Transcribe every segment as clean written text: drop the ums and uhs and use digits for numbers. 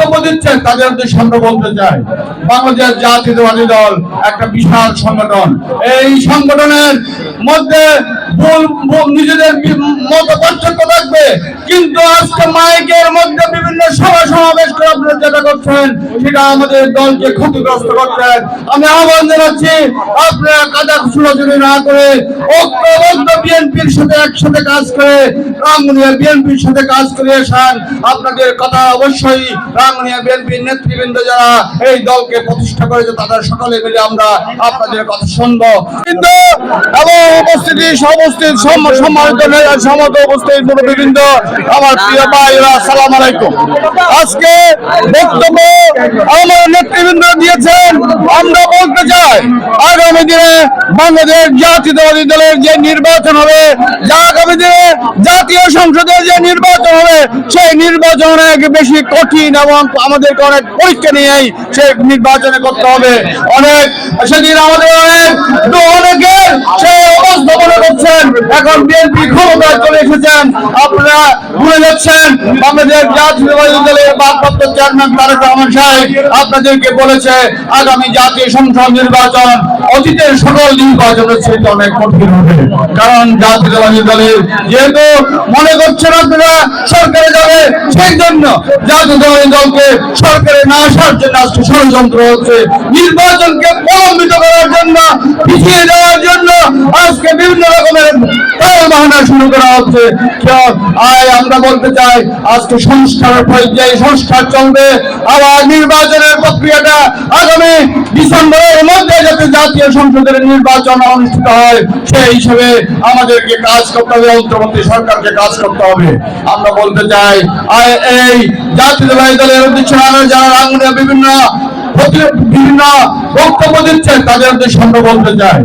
বক্তব্য দিচ্ছেন তাদের উদ্দেশ্যে আমরা বলতে চাই, বাংলাদেশ জাতীয়তাবাদী দল একটা বিশাল সংগঠন। এই সংগঠনের মধ্যে নিজেদের মত পার্থক্য থাকবে, কিন্তু আজকে মাইকের মধ্যে বিভিন্ন সভা সমাবেশ করে আপনারা যেটা করছেন সেটা আমাদের দলকে ক্ষতিগ্রস্ত করছেন। আমি আহ্বান জানাচ্ছি, আপনারা কাদা ছোড়াছুড়ি না করে ঐক্যবদ্ধ বিএনপির সাথে একসাথে কাজ করে রাঙ্গুনিয়া বিএনপির সাথে কাজ করে আসেন। আপনাদের কথা অবশ্যই রাঙ্গুনিয়া বিএনপির নেতৃবৃন্দ যারা এই দলকে প্রতিষ্ঠা করেছে তাদের সকলে মিলে আমরা আপনাদের কথা শুনবো। কিন্তু এবং উপস্থিতি সম্মানিত সমত উপস্থিত মুরব্বীবৃন্দ, আমার প্রিয় ভাইরা, আসসালামু আলাইকুম। আজকে বক্তব্য আমার নেতৃবৃন্দ দিয়েছেন। আমরা বলতে চাই, আগামী দিনে বাংলাদেশ জাতীয়তাবাদী দলের যে নির্বাচন হবে, আগামী দিনে জাতীয় সংসদের যে নির্বাচন হবে, সেই নির্বাচন অনেক বেশি কঠিন এবং আমাদেরকে অনেক পরীক্ষা নিয়েই সেই নির্বাচনে করতে হবে। সেদিন আমাদের অনেকের সেই অবস্থা মনে করছেন এখন বিএনপি ক্ষমতায় চলে এসেছেন। আপনারা ভুলে যাচ্ছেন বাংলাদেশ জাতীয়তাবাদী দলের ভারপ্রাপ্ত চেয়ারম্যান তারেক রহমান সাহেব আপনাদেরকে বলেছে আগামী জাতীয় সংসদ নির্বাচন অতীতের সকল নির্বাচনের চেয়ে অনেক কঠিন হবে। কারণ জাতীয়তাবাদী দলের যেহেতু মনে করছেন আপনারা সরকারে যাবে, সেই জন্য জাতীয়তাবাদী দলকে সরকারে না আসার জন্য আজকে ষড়যন্ত্র হচ্ছে। নির্বাচনকে প্রলম্বিত করার জন্য, পিছিয়ে দেওয়ার জন্য আজকে বিভিন্ন রকমের বাহানা শুরু করা হচ্ছে। আমরা বলতে চাই, আজকে সংস্কারের পর্যায়ে সংস্কার চলবে। আবার নির্বাচনের প্রক্রিয়াটা আগামী ডিসেম্বরের মধ্যে যাতে জাতীয় সংসদের নির্বাচন অনুষ্ঠিত হয়, সেই হিসেবে আমাদেরকে কাজ করতে হবে, অন্তর্বর্তী সরকারকে কাজ করতে হবে। আমরা বলতে চাই, এই জাতীয়তাবাদী দলের উদ্দেশ্যে যারা রাঙ্গুনিয়া বিভিন্ন বক্তব্য দিচ্ছেন তাদের উদ্দেশ্যে আমরা বলতে চাই,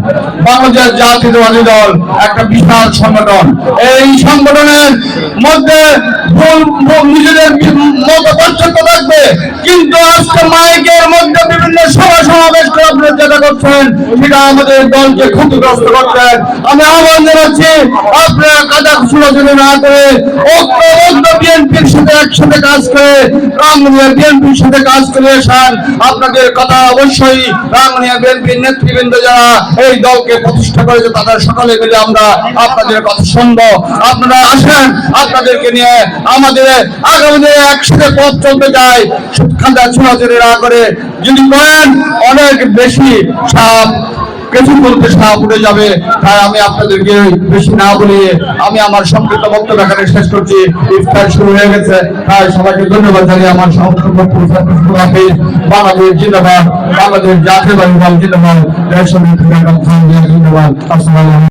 বাংলাদেশ জাতীয়তাবাদী দল একটা বিশাল সংগঠন। এই সংগঠনের মধ্যে নিজেদের মত পার্থক্য থাকবে, কিন্তু আজকে মাইকের মধ্যে বিভিন্ন সভা সমাবেশ করে আপনারা যেটা করছেন সেটা আমাদের দলকে ক্ষতিগ্রস্ত করছেন। আমি আহ্বান জানাচ্ছি, আপনারা কাদা ছোড়াছুড়ি না করে ঐক্যবদ্ধ বিএনপির সাথে একসাথে কাজ করে রাঙ্গুনিয়া বিএনপির সাথে কাজ করে আসেন। আপনাদের কথা অবশ্যই রাঙ্গুনিয়া বিএনপির নেতৃবৃন্দ যারা এই দলকে প্রতিষ্ঠা করেছে তাদের সকলে মিলে আমরা আপনাদের কথা শুনবো। আপনারা আসেন, আপনাদেরকে নিয়ে আমাদের আগামী দিনে একসাথে পথ চলতে চাই। খান্দা ছোড়াছুড়ি না করে যদি করেন অনেক বেশি সাপ কিছু বলতে সাপ উঠে যাবে। তাই আমি আপনাদেরকে বেশি না বলিয়ে আমি আমার সংক্ষিপ্ত বক্তব্য এখানে শেষ করছি। ইফতার শুরু হয়ে গেছে, তাই সবাইকে ধন্যবাদ জানিয়ে আমার সংক্ষিপ্ত বক্তব্য বাংলাদেশ জিন্দাবাদ, বাংলাদেশ জাতীয়তাবাদী দল জিন্দাবাদ, ধন্যবাদ। আসসালামু আলাইকুম।